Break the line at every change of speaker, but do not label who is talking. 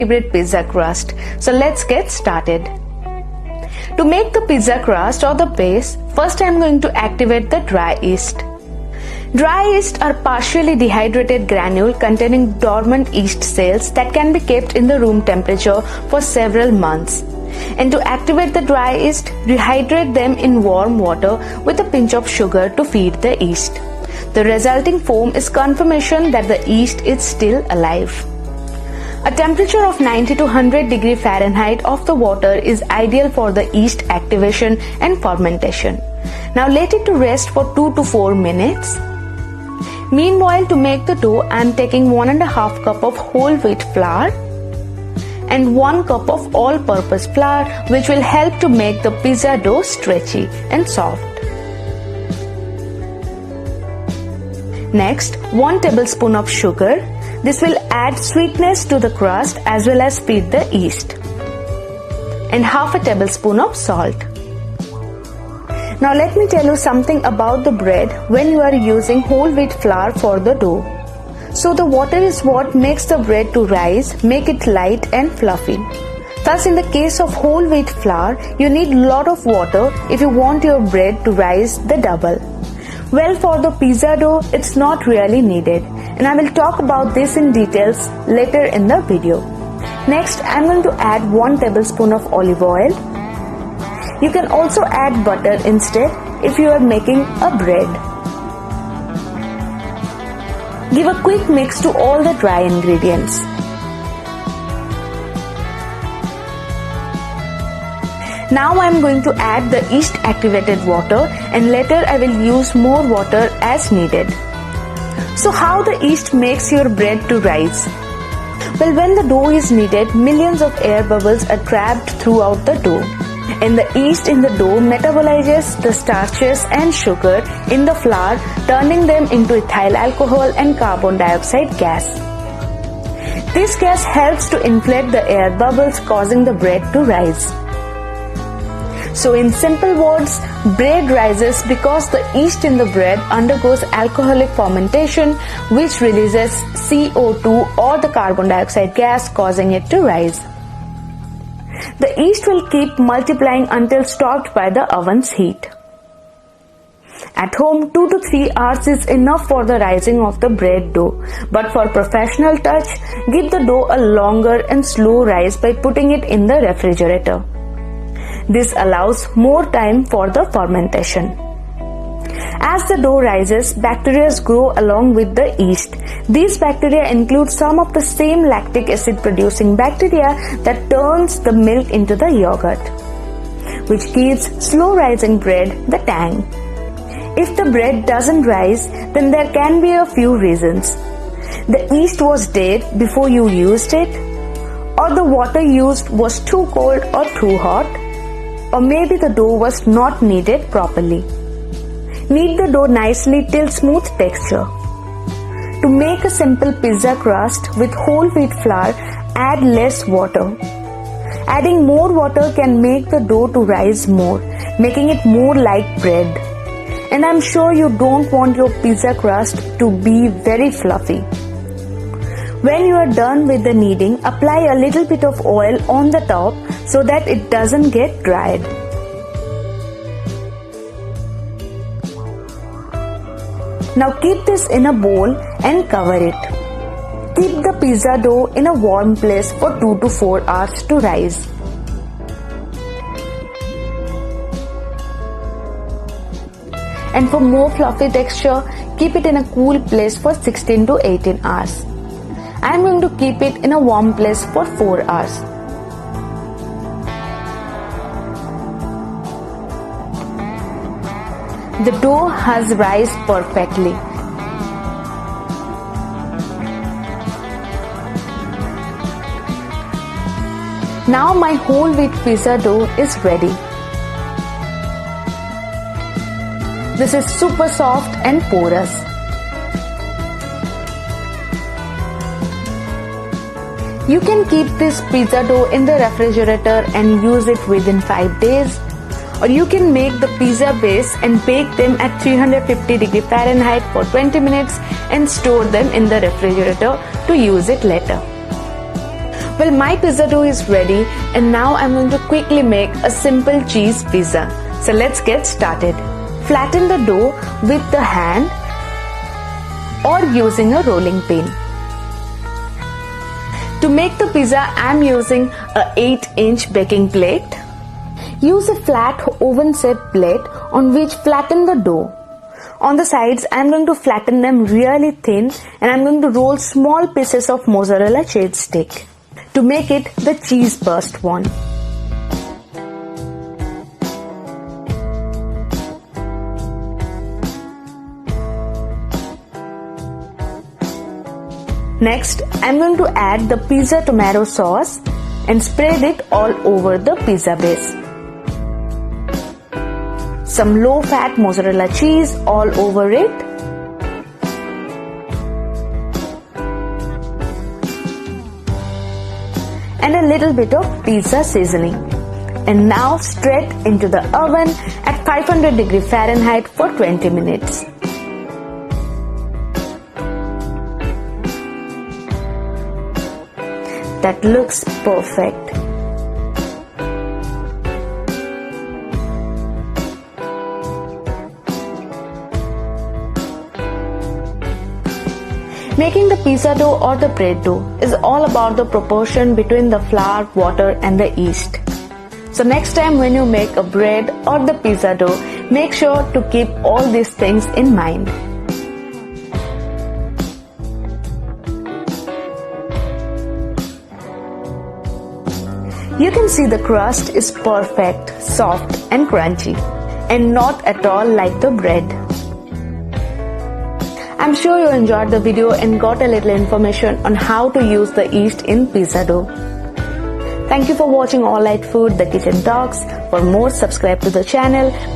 favorite pizza crust. So let's get started. To make the pizza crust or the base, first I am going to activate the dry yeast. Dry yeast are partially dehydrated granule containing dormant yeast cells that can be kept in the room temperature for several months. And to activate the dry yeast, rehydrate them in warm water with a pinch of sugar to feed the yeast. The resulting foam is confirmation that the yeast is still alive. A temperature of 90 to 100 degree Fahrenheit of the water is ideal for the yeast activation and fermentation. Now let it to rest for 2 to 4 minutes. Meanwhile, to make the dough, I am taking 1.5 cup of whole wheat flour and 1 cup of all-purpose flour, which will help to make the pizza dough stretchy and soft. Next, 1 tablespoon of sugar. This will add sweetness to the crust as well as feed the yeast. And half a tablespoon of salt. Now let me tell you something about the bread when you are using whole wheat flour for the dough. So the water is what makes the bread to rise, make it light and fluffy. Thus in the case of whole wheat flour, you need lot of water if you want your bread to rise the double. Well, for the pizza dough, it's not really needed, and I will talk about this in details later in the video. Next, I'm going to add 1 tablespoon of olive oil. You can also add butter instead if you are making a bread. Give a quick mix to all the dry ingredients. Now I am going to add the yeast activated water, and later I will use more water as needed. So how the yeast makes your bread to rise? Well, when the dough is kneaded, millions of air bubbles are trapped throughout the dough. And the yeast in the dough metabolizes the starches and sugar in the flour, turning them into ethyl alcohol and carbon dioxide gas. This gas helps to inflate the air bubbles, causing the bread to rise. So in simple words, bread rises because the yeast in the bread undergoes alcoholic fermentation, which releases CO2 or the carbon dioxide gas, causing it to rise. The yeast will keep multiplying until stopped by the oven's heat. At home, 2 to 3 hours is enough for the rising of the bread dough. But for professional touch, give the dough a longer and slow rise by putting it in the refrigerator. This allows more time for the fermentation. As the dough rises, bacteria grow along with the yeast. These bacteria include some of the same lactic acid producing bacteria that turns the milk into the yogurt, which gives slow rising bread the tang. If the bread doesn't rise, then there can be a few reasons. The yeast was dead before you used it, or the water used was too cold or too hot, or maybe the dough was not kneaded properly. Knead the dough nicely till smooth texture. To make a simple pizza crust with whole wheat flour, add less water. Adding more water can make the dough to rise more, making it more like bread. And I'm sure you don't want your pizza crust to be very fluffy. When you are done with the kneading, apply a little bit of oil on the top so that it doesn't get dried. Now keep this in a bowl and cover it. Keep the pizza dough in a warm place for 2 to 4 hours to rise. And for more fluffy texture, keep it in a cool place for 16 to 18 hours. I am going to keep it in a warm place for 4 hours. The dough has risen perfectly. Now my whole wheat pizza dough is ready. This is super soft and porous. You can keep this pizza dough in the refrigerator and use it within 5 days. Or you can make the pizza base and bake them at 350 degree Fahrenheit for 20 minutes and store them in the refrigerator to use it later. Well, my pizza dough is ready, and now I'm going to quickly make a simple cheese pizza. So let's get started. Flatten the dough with the hand or using a rolling pin. To make the pizza, I'm using a 8-inch baking plate. Use a flat oven set plate on which flatten the dough. On the sides, I'm going to flatten them really thin, and I'm going to roll small pieces of mozzarella cheese stick to make it the cheese burst one. Next, I'm going to add the pizza tomato sauce and spread it all over the pizza base. Some low-fat mozzarella cheese all over it. And a little bit of pizza seasoning. And now straight into the oven at 500 Fahrenheit for 20 minutes. That looks perfect. Making the pizza dough or the bread dough is all about the proportion between the flour, water and the yeast. So next time when you make a bread or the pizza dough, make sure to keep all these things in mind. You can see the crust is perfect, soft and crunchy, and not at all like the bread. I'm sure you enjoyed the video and got a little information on how to use the yeast in pizza dough. Thank you for watching All Right Food, The Kitchen Talks. For more, subscribe to the channel.